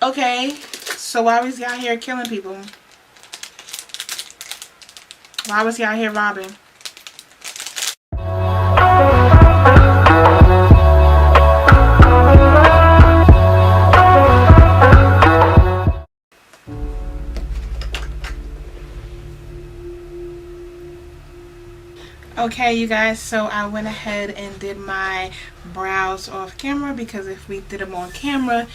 Okay, so why was he out here killing people? Why was he out here robbing? Okay, you guys, so I went ahead and did my brows off camera, because if we did them on camera,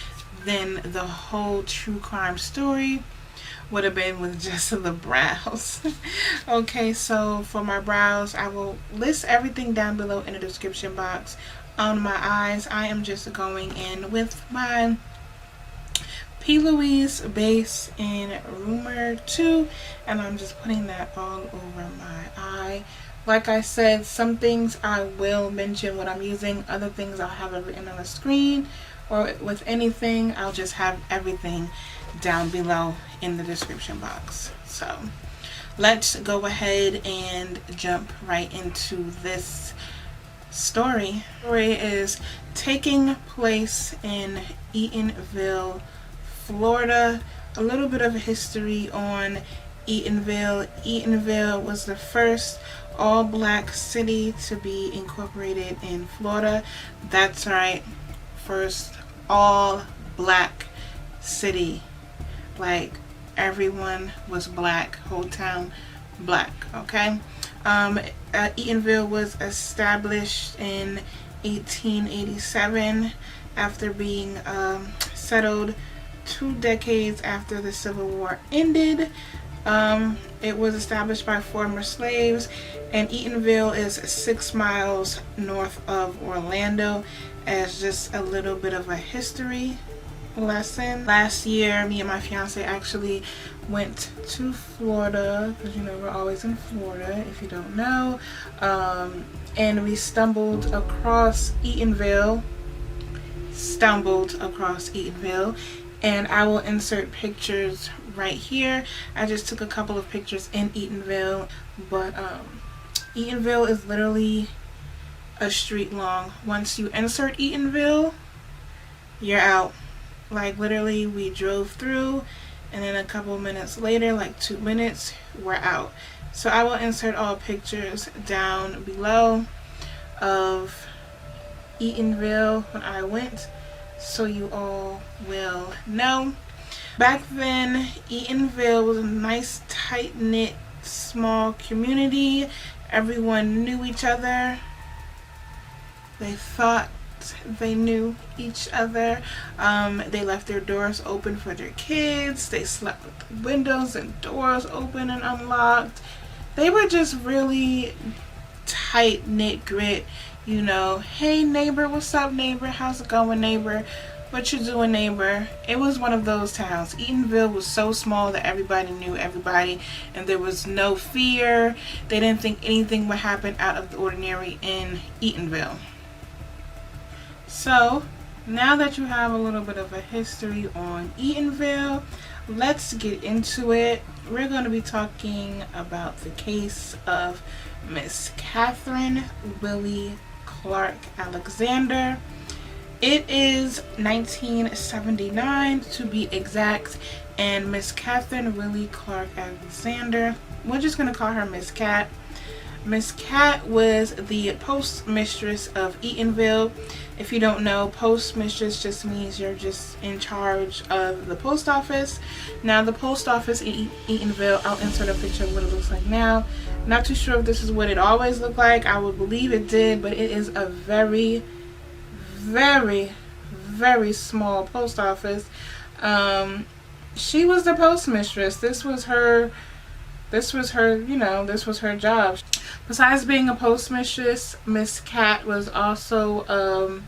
then the whole true crime story would have been with just the brows. Okay, so for my brows, I will list everything down below in the description box. On my eyes, I am just going in with my P. Louise base in Rumor 2, and I'm just putting that all over my eye. Like I said, some things I will mention what I'm using, other things I'll have it written on the screen, or with anything, I'll just have everything down below in the description box. So let's go ahead and jump right into this story. The story is taking place in Eatonville, Florida. A little bit of history on Eatonville. Eatonville was the first all-black city to be incorporated in Florida. That's right, first all-black city. Like, everyone was black, whole town black. Okay. Eatonville was established in 1887 after being settled 2 decades after the Civil War ended. It was established by former slaves, and Eatonville is 6 miles north of Orlando. As just a little bit of a history lesson. Last year, me and my fiance actually went to Florida, because you know we're always in Florida if you don't know, and we stumbled across Eatonville, and I will insert pictures right here. I just took a couple of pictures in Eatonville, but Eatonville is literally a street long. Once you insert Eatonville, you're out. Like, literally, we drove through, and then a couple minutes later, like 2 minutes, we're out. So I will insert all pictures down below of Eatonville when I went, so you all will know. Back then, Eatonville was a nice, tight-knit, small community. Everyone knew each other. They thought they knew each other. They left their doors open for their kids. They slept with the windows and doors open and unlocked. They were just really tight-knit grit. You know, hey neighbor, what's up neighbor? How's it going neighbor? What you doing neighbor? It was one of those towns. Eatonville was so small that everybody knew everybody, and there was no fear. They didn't think anything would happen out of the ordinary in Eatonville. So now that you have a little bit of a history on Eatonville, let's get into it. We're going to be talking about the case of Miss Catherine Willie Clark Alexander. It is 1979 to be exact, and Miss Catherine Willie Clark Alexander, we're just going to call her Miss Cat. Miss Cat was the postmistress of Eatonville. If you don't know, postmistress just means you're just in charge of the post office. Now, the post office in Eatonville, I'll insert a picture of what it looks like now. Not too sure if this is what it always looked like. I would believe it did, but it is a very, very, very small post office. She was the postmistress. This was her, you know, this was her job. Besides being a postmistress, Miss Cat was also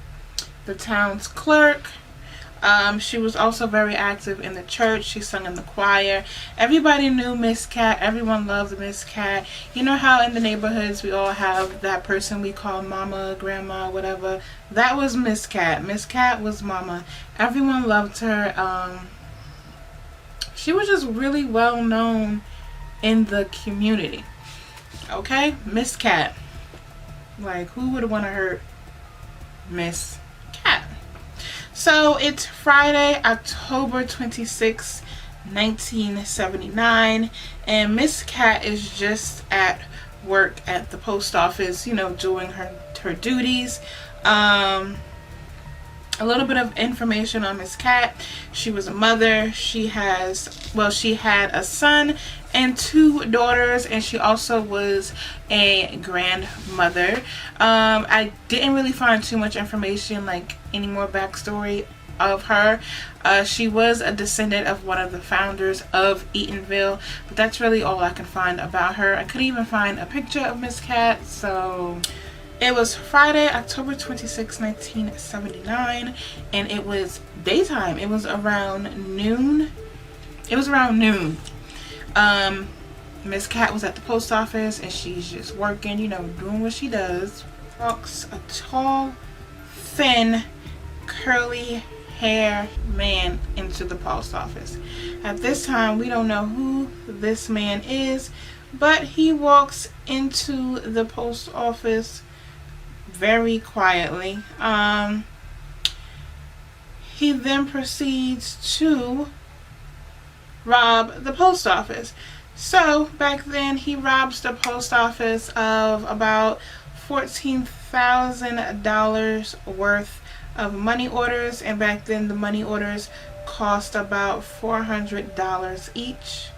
the town's clerk. She was also very active in the church. She sung in the choir. Everybody knew Miss Cat. Everyone loved Miss Cat. You know how in the neighborhoods we all have that person we call mama, grandma, whatever. That was Miss Cat. Miss Cat was mama. Everyone loved her. She was just really well known in the community. Okay, Miss Cat. Like, who would want to hurt Miss Cat? So it's Friday, October 26, 1979, and Miss Cat is just at work at the post office, you know, doing her duties. A little bit of information on Miss Cat. She was a mother. She had a son and 2 daughters, and she also was a grandmother. I didn't really find too much information, like any more backstory of her. She was a descendant of one of the founders of Eatonville, but that's really all I can find about her. I couldn't even find a picture of Miss Cat, so it was Friday, October 26, 1979, and it was daytime. It was around noon. Miss Cat was at the post office, and she's just working, you know, doing what she does. Walks a tall, thin, curly hair man into the post office. At this time, we don't know who this man is, but he walks into the post office very quietly. He then proceeds to rob the post office. So back then he robs the post office of about $14,000 worth of money orders, and back then the money orders cost about $400 each.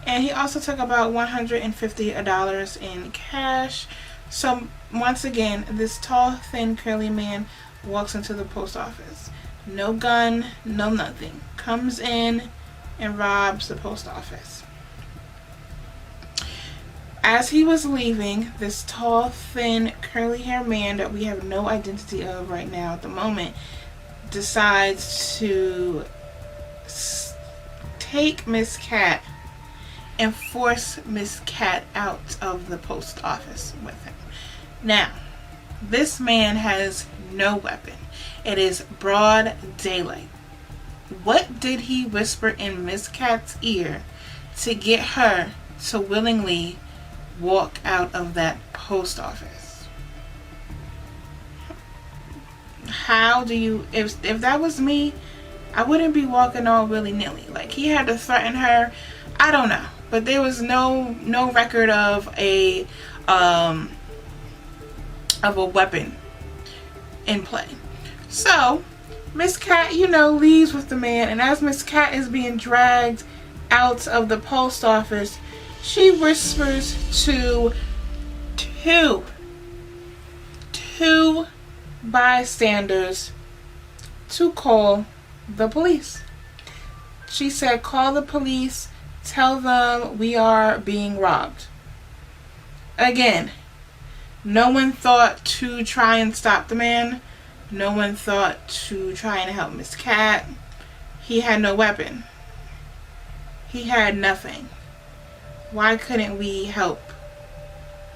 And he also took about $150 in cash. So once again, this tall, thin, curly man walks into the post office. No gun, no nothing. Comes in and robs the post office. As he was leaving, this tall, thin, curly hair man that we have no identity of right now at the moment decides to take Miss Cat and force Miss Cat out of the post office with him. Now, this man has no weapon. It is broad daylight. What did he whisper in Miss Cat's ear to get her to willingly walk out of that post office? How do you, if that was me, I wouldn't be walking all willy-nilly. Like, he had to threaten her. I don't know, but there was no record of a weapon in play. So Miss Cat, you know, leaves with the man, and as Miss Cat is being dragged out of the post office, she whispers to two bystanders to call the police. She said, call the police, tell them we are being robbed. Again, no one thought to try and stop the man. No one thought to try and help Miss Cat. He had no weapon. He had nothing. Why couldn't we help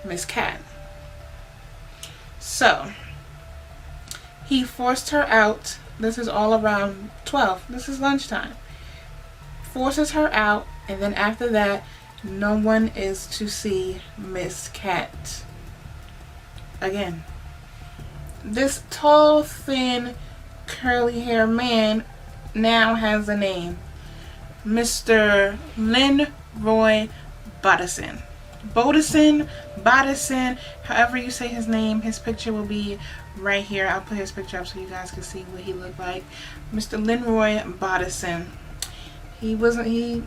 Miss Cat? So he forced her out. This is all around 12. This is lunchtime. Forces her out, and then after that, no one is to see Miss Cat again. This tall, thin, curly hair man now has a name. Mr. Linroy Bodison, however you say his name. His picture will be right here. I'll put his picture up so you guys can see what he looked like. Mr. Linroy Bodison. Mr.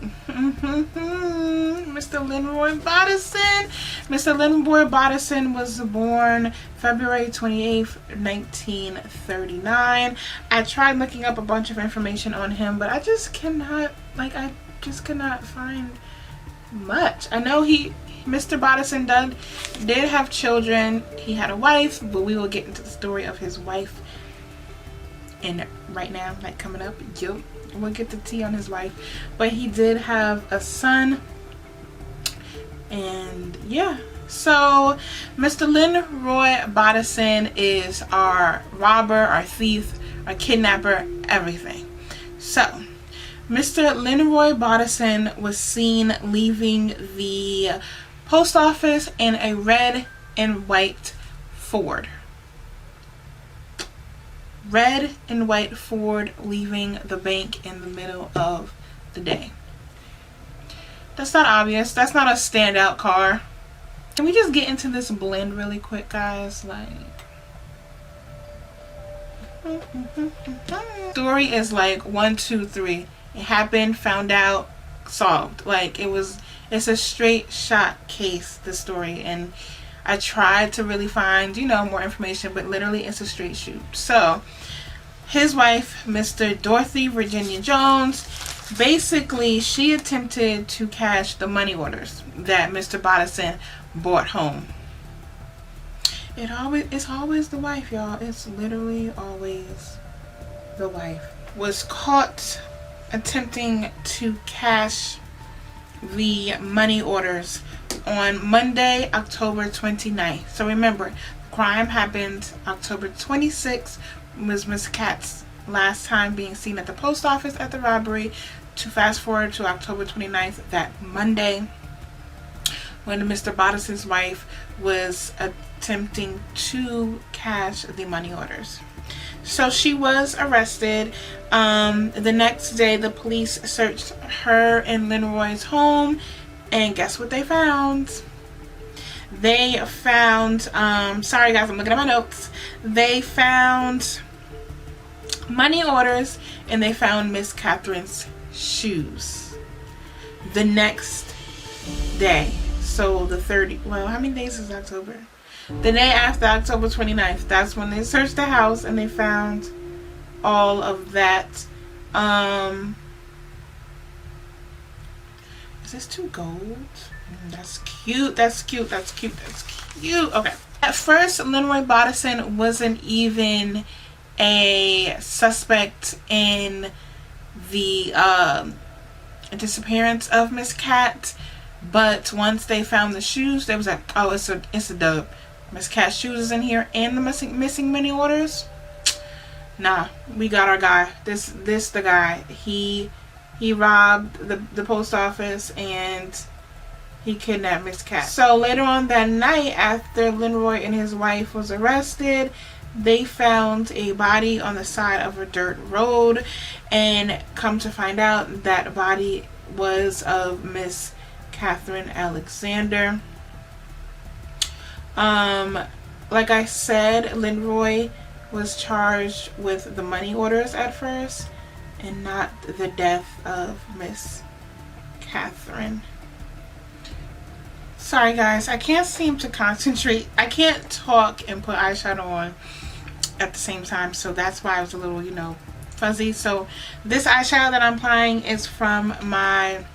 Linroy Bodison. Mr. Linroy Bodison was born February 28th, 1939. I tried looking up a bunch of information on him, but I just cannot find much. I know Mr. Bodison did have children. He had a wife, but we will get into the story of his wife and right now, like coming up. We'll get the tea on his wife, but he did have a son. And yeah, so Mr. Linroy Bodison is our robber, our thief, our kidnapper, everything. So Mr. Linroy Bodison was seen leaving the post office in a red and white Ford. red and white Ford leaving the bank in the middle of the day. That's not obvious. That's not a standout car. Can we just get into this blend really quick, guys? Like, story is like 1, 2, 3. It happened, found out, solved. Like, it's a straight shot case, the story. And I tried to really find, you know, more information, but literally it's a straight shoot. So his wife, Mr. Dorothy Virginia Jones, basically she attempted to cash the money orders that Mr. Bodison brought home. It's always the wife, y'all. It's literally always the wife. Was caught attempting to cash the money orders on Monday, October 29th. So remember, the crime happened October 26th, was Miss Kat's last time being seen at the post office at the robbery, to fast forward to October 29th, that Monday, when Mr. Bodison's wife was attempting to cash the money orders. So she was arrested. The next day, the police searched her and Leroy's home, and guess what they found? They found, sorry guys, I'm looking at my notes. They found money orders, and they found Miss Catherine's shoes the next day. So the 30, well, how many days is October? The day after October 29th, that's when they searched the house and they found all of that. Is this too gold? That's cute. That's cute. That's cute. That's cute. Okay. At first, Leroy Bodison wasn't even a suspect in the disappearance of Miss Cat, but once they found the shoes, they was like, oh, it's a dub. Miss Cat's shoes is in here, and the missing money orders. Nah, we got our guy. This the guy. He robbed the post office and he kidnapped Miss Cat. So later on that night, after Leroy and his wife was arrested, they found a body on the side of a dirt road, and come to find out that body was of Miss Catherine Alexander. Like I said, Leroy was charged with the money orders at first, and not the death of Miss Catherine. Sorry guys, I can't seem to concentrate. I can't talk and put eyeshadow on at the same time, so that's why I was a little, you know, fuzzy. So this eyeshadow that I'm applying is from my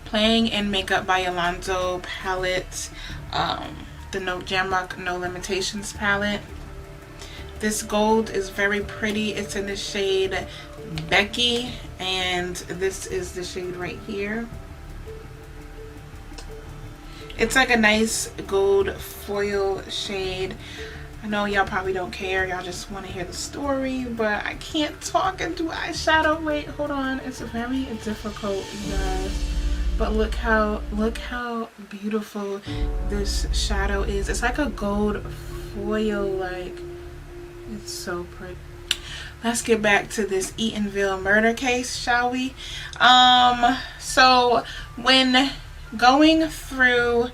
Playing in Makeup by Yolondo palette, the Jamrock No Limitations palette. This gold is very pretty. It's in the shade Becky, and this is the shade right here. It's like a nice gold foil shade. I know y'all probably don't care. Y'all just want to hear the story, but I can't talk and do eyeshadow. Wait, hold on. It's very difficult, you guys. But look how beautiful this shadow is. It's like a gold foil, like, it's so pretty. Let's get back to this Eatonville murder case, shall we? So when going through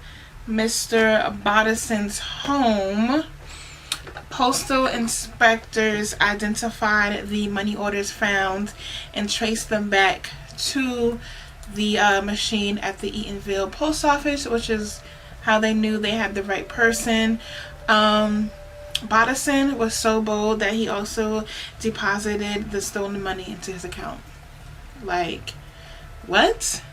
Mr. Bodison's home, postal inspectors identified the money orders found and traced them back to the machine at the Eatonville post office, which is how they knew they had the right person. Bodison was so bold that he also deposited the stolen money into his account. Like, what?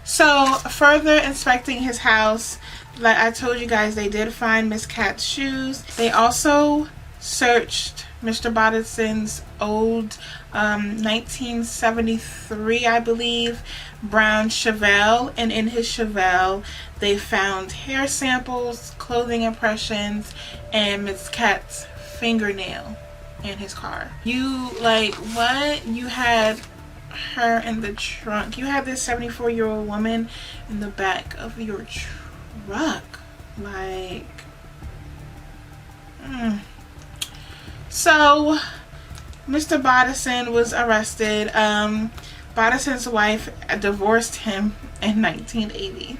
So further inspecting his house, like I told you guys, they did find Miss Cat's shoes. They also searched Mr. Bodison's old 1973, I believe, brown Chevelle, and in his Chevelle they found hair samples, clothing impressions, and Miss Cat's fingernail in his car. You, like, what? You had her in the trunk. You had this 74-year-old woman in the back of your truck. Like, So Mr. Bodison was arrested. Bodison's wife divorced him in 1980.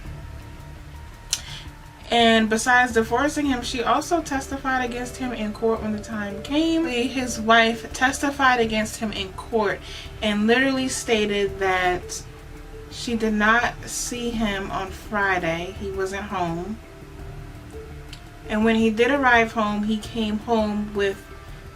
And besides divorcing him, she also testified against him in court when the time came. His wife testified against him in court and literally stated that she did not see him on Friday. He wasn't home. And when he did arrive home, he came home with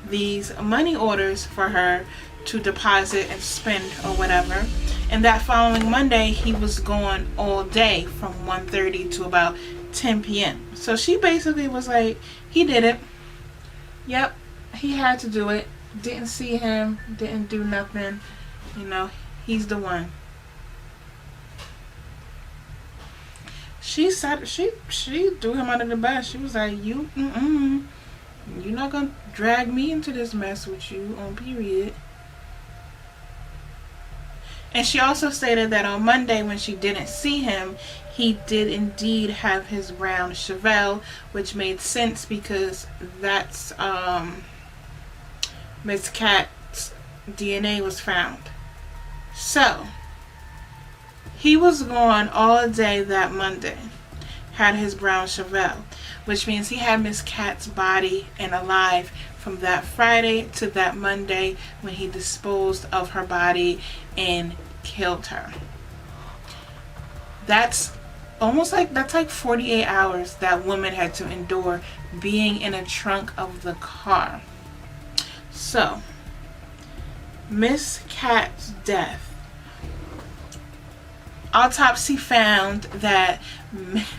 these money orders for her to deposit and spend or whatever. And that following Monday, he was gone all day from 1:30 to about 10 p.m. So she basically was like, he did it. Yep, he had to do it. Didn't see him, didn't do nothing. You know, he's the one. She said she threw him under the bus. She was like, you're not gonna drag me into this mess with you on period. And she also stated that on Monday when she didn't see him, he did indeed have his brown Chevelle, which made sense because that's Miss Cat's DNA was found. So he was gone all day that Monday, had his brown Chevelle, which means he had Miss Cat's body and alive from that Friday to that Monday when he disposed of her body and killed her. That's like 48 hours that woman had to endure being in a trunk of the car. So Miss Cat's death. Autopsy found that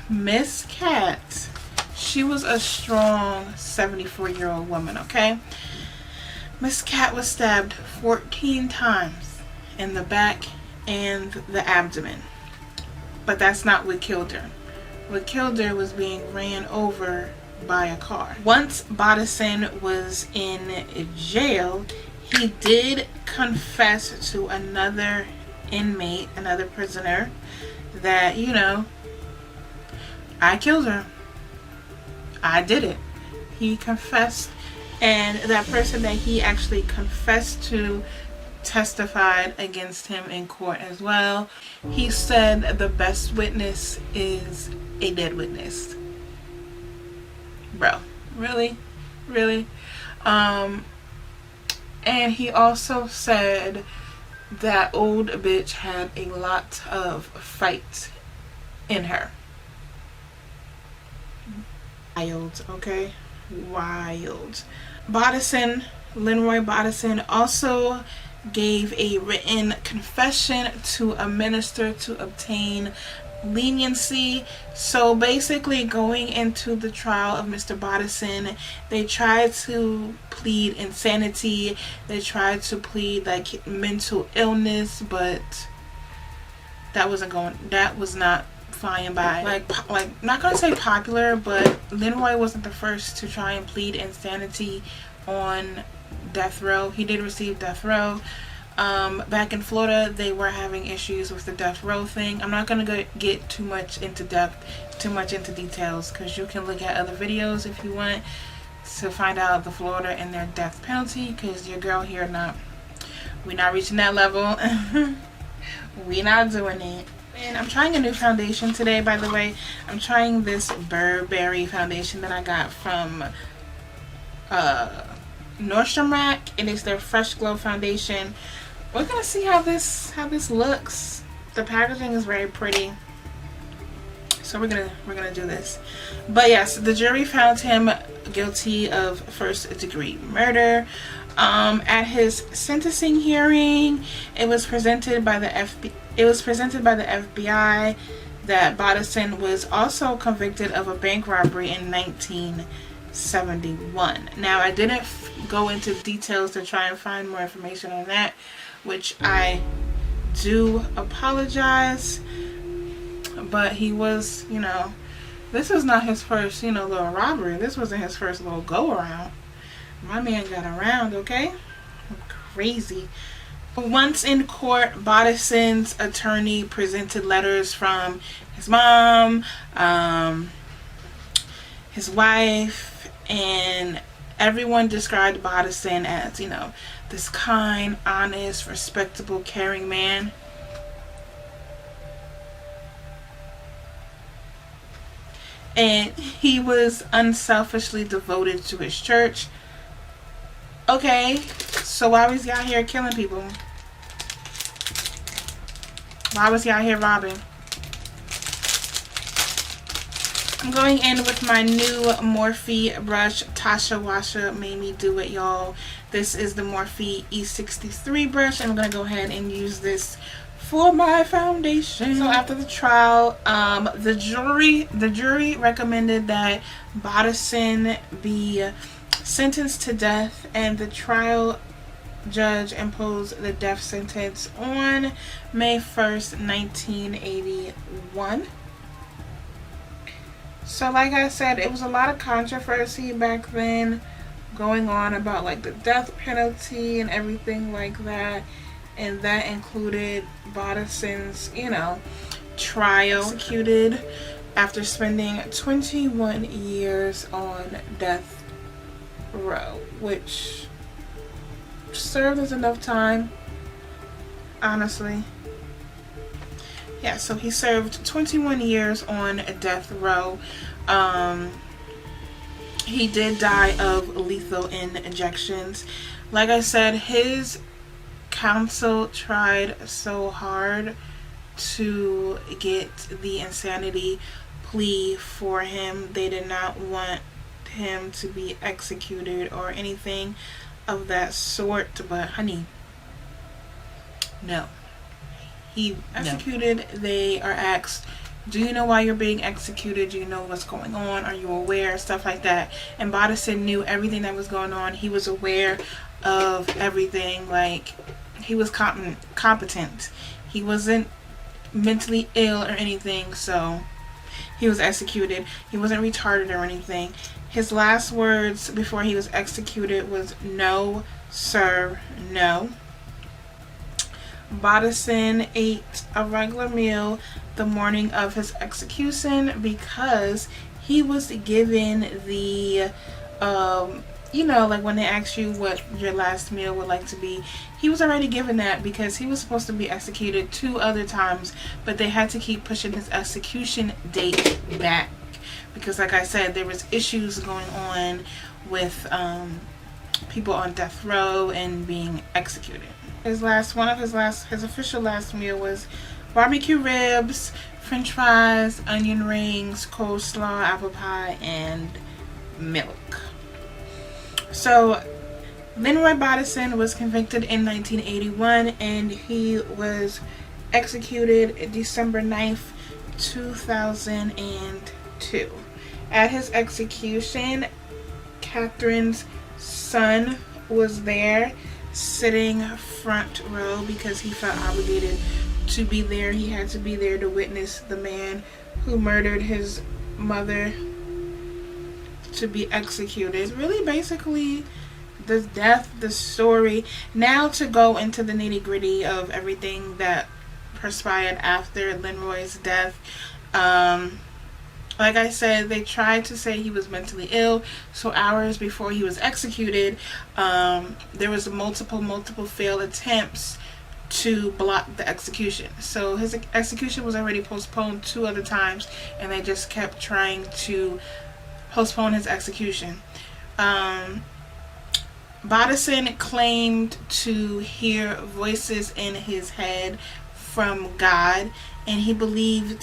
Miss Cat, she was a strong 74-year-old woman, okay? Miss Cat was stabbed 14 times in the back and the abdomen. But that's not what killed her. What killed her was being ran over by a car. Once Bodison was in jail, he did confess to another inmate, another prisoner, that, you know, I killed her. I did it. He confessed, and that person that he actually confessed to testified against him in court as well. He said the best witness is a dead witness. Bro, really? And he also said that old bitch had a lot of fight in her. Wild, okay? Wild. Bodison, Lenroy Bodison, also gave a written confession to a minister to obtain leniency. So basically, going into the trial of Mr. Bodison, they tried to plead insanity, they tried to plead like mental illness, but that was not flying by. Like not gonna say popular, but Lenroy wasn't the first to try and plead insanity on death row. He did receive death row. Back in Florida, they were having issues with the death row thing. I'm not gonna get too much into details, because you can look at other videos if you want to find out the Florida and their death penalty, because your girl here we're not reaching that level. We're not doing it. And I'm trying a new foundation today, by the way. I'm trying this Burberry foundation that I got from Nordstrom Rack. It is their Fresh Glow foundation. We're gonna see how this looks. The packaging is very pretty, so we're gonna do this. But yes, the jury found him guilty of first-degree murder. At his sentencing hearing, it was presented by the FBI that Bodison was also convicted of a bank robbery in 1971. Now, I didn't go into details to try and find more information on that, which I do apologize. But he was, this was not his first, little robbery. This wasn't his first little go-around. My man got around, okay? Crazy. Once in court, Bodison's attorney presented letters from his mom, his wife, and everyone described Bodison as, you know, this kind, honest, respectable, caring man. And he was unselfishly devoted to his church. Okay, so why was he out here killing people? Why was he out here robbing? I'm going in with my new Morphe brush. Tasha Washa made me do it, y'all. This is the Morphe E63 brush. I'm going to go ahead and use this for my foundation. So after the trial, the jury recommended that Bodison be sentenced to death, and the trial judge imposed the death sentence on May 1st, 1981. So like I said, it was a lot of controversy back then going on about like the death penalty and everything like that. And that included Bodison's, you know, trial. Executed after spending 21 years on death row, which served as enough time, honestly. Yeah, so he served 21 years on death row. He did die of lethal injections. Like I said, his counsel tried so hard to get the insanity plea for him. They did not want him to be executed or anything of that sort, but honey, no. He executed. No. They are asked, do you know why you're being executed? Do you know what's going on? Are you aware? Stuff like that. And Bodison knew everything that was going on. He was aware of everything. Like, he was competent. He wasn't mentally ill or anything, so he was executed. He wasn't retarded or anything. His last words before he was executed was, "No, sir, no." Bodison ate a regular meal the morning of his execution because he was given the, you know, like when they ask you what your last meal would like to be, he was already given that because he was supposed to be executed 2 other times, but they had to keep pushing his execution date back because, like I said, there was issues going on with people on death row and being executed. His official last meal was barbecue ribs, french fries, onion rings, coleslaw, apple pie, and milk. So Lenroy Bodison was convicted in 1981 and he was executed December 9th, 2002. At his execution, Catherine's son was there, sitting front row because he felt obligated to be there. He had to be there to witness the man who murdered his mother to be executed. Really, basically, the death, the story. Now to go into the nitty-gritty of everything that transpired after Lenroy's death. Like I said, they tried to say he was mentally ill. So hours before he was executed, there was multiple failed attempts to block the execution. So his execution was already postponed 2 other times, and they just kept trying to postpone his execution. Bodison claimed to hear voices in his head from God, and he believed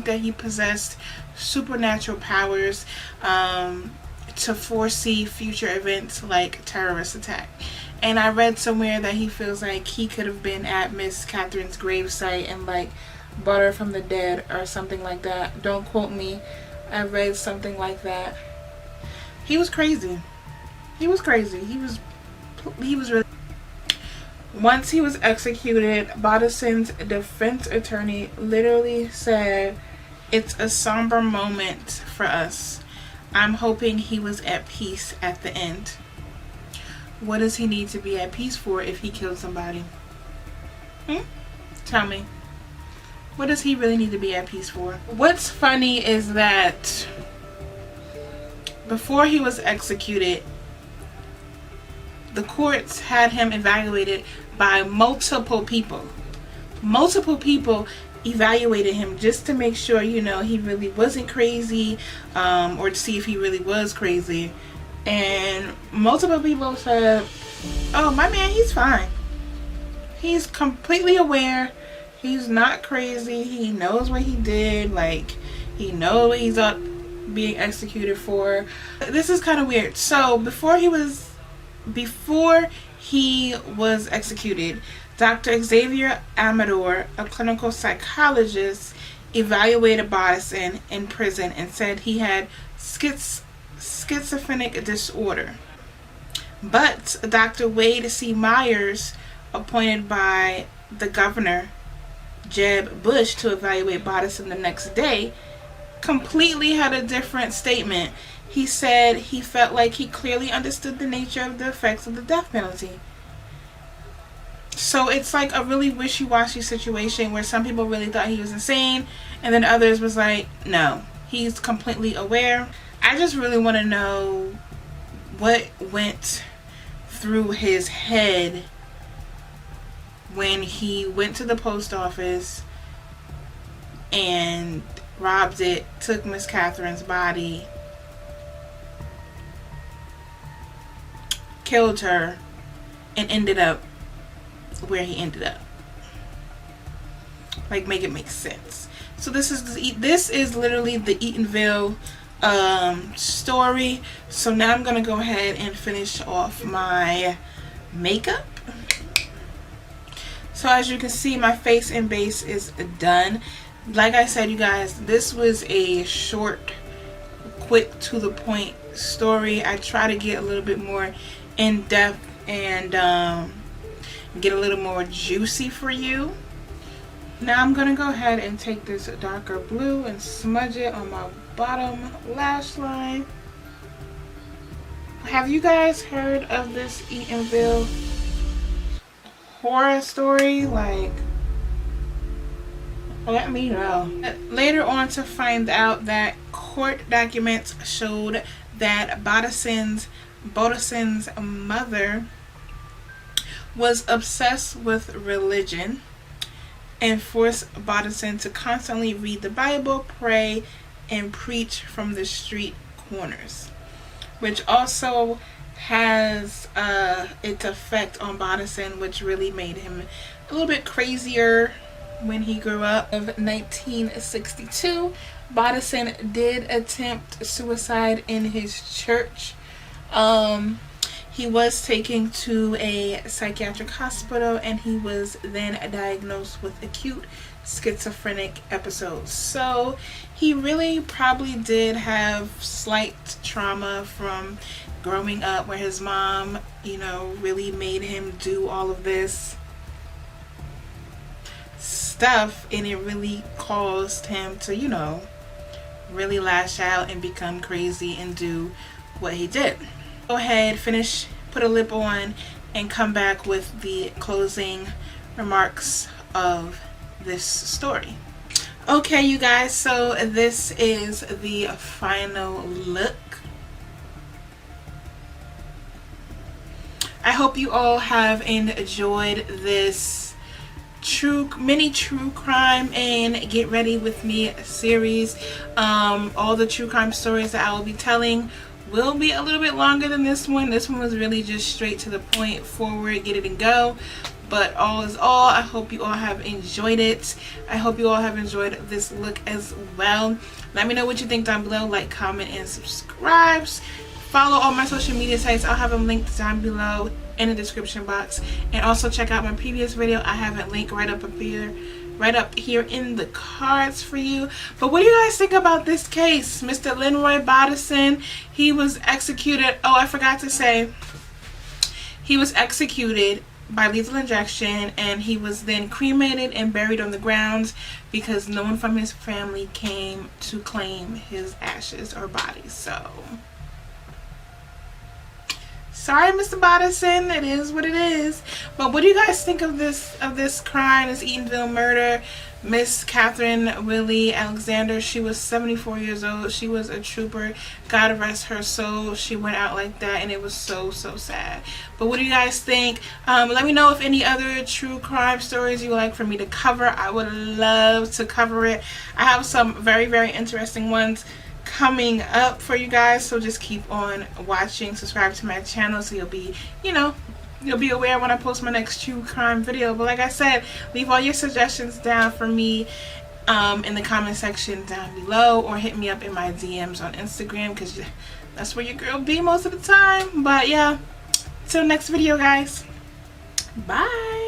that he possessed supernatural powers to foresee future events like terrorist attack. And I read somewhere that he feels like he could have been at Miss Catherine's gravesite and like brought her from the dead or something like that. Don't quote me. I read something like that. He was crazy. He was crazy. He was really. Once he was executed, Bodison's defense attorney literally said, "It's a somber moment for us. I'm hoping he was at peace at the end." What does he need to be at peace for if he killed somebody? Tell me. What does he really need to be at peace for? What's funny is that before he was executed, the courts had him evaluated by multiple people. Multiple people evaluated him just to make sure, you know, he really wasn't crazy, or to see if he really was crazy. And multiple people said, oh, my man, he's fine. He's completely aware. He's not crazy. He knows what he did. Like, he knows what he's up being executed for. This is kind of weird. So before he was executed, Dr. Xavier Amador, a clinical psychologist, evaluated Bodison in prison and said he had schizophrenic disorder. But Dr. Wade C. Myers, appointed by the governor, Jeb Bush, to evaluate Bodison the next day, completely had a different statement. He said he felt like he clearly understood the nature of the effects of the death penalty. So it's like a really wishy-washy situation where some people really thought he was insane, and then others was like, no, he's completely aware. I just really want to know what went through his head when he went to the post office and robbed it, took Miss Catherine's body, killed her, and ended up where he ended up. Like, make it make sense. So this is literally the Eatonville story. So now I'm gonna go ahead and finish off my makeup. So as you can see, my face and base is done. Like I said, you guys, this was a short, quick, to the point story. I try to get a little bit more in depth and get a little more juicy for you. Now I'm gonna go ahead and take this darker blue and smudge it on my bottom lash line. Have you guys heard of this Eatonville horror story? Like, let me know. Later on, to find out that court documents showed that Bodison's mother was obsessed with religion and forced Bodison to constantly read the Bible, pray, and preach from the street corners, which also has its effect on Bodison, which really made him a little bit crazier when he grew up. Of 1962, Bodison did attempt suicide in his church. He was taken to a psychiatric hospital and he was then diagnosed with acute schizophrenic episodes. So he really probably did have slight trauma from growing up where his mom, you know, really made him do all of this stuff, and it really caused him to, you know, really lash out and become crazy and do what he did. Go ahead, finish, put a lip on, and come back with the closing remarks of this story. Okay, you guys, so this is the final look. I hope you all have enjoyed this mini true crime and get ready with me series. All the true crime stories that I will be telling will be a little bit longer than this one. This one was really just straight to the point, forward, get it and go. But all is all, I hope you all have enjoyed it. I hope you all have enjoyed this look as well. Let me know what you think down below. Like, comment, and subscribe. Follow all my social media sites. I'll have them linked down below in the description box. And also check out my previous video. I have a link right up here in the cards for you. But what do you guys think about this case? Mr. Lenroy Bodison, he was executed. Oh, I forgot to say, he was executed by lethal injection, and he was then cremated and buried on the grounds because no one from his family came to claim his ashes or body. So sorry, Mr. Bodison, it is what it is. But But what do you guys think of this crime, this Eatonville murder? Miss Catherine Willie Alexander, she was 74 years old. She was a trooper. God rest her soul. She went out like that, and it was so sad. But what do you guys think? Let me know if any other true crime stories you would like for me to cover. I would love to cover it. I have some very interesting ones coming up for you guys, so just keep on watching. Subscribe to my channel so you'll be, you'll be aware when I post my next true crime video. But like I said, leave all your suggestions down for me in the comment section down below, or hit me up in my DMs on Instagram, because that's where your girl be most of the time. But yeah, till next video, guys. Bye.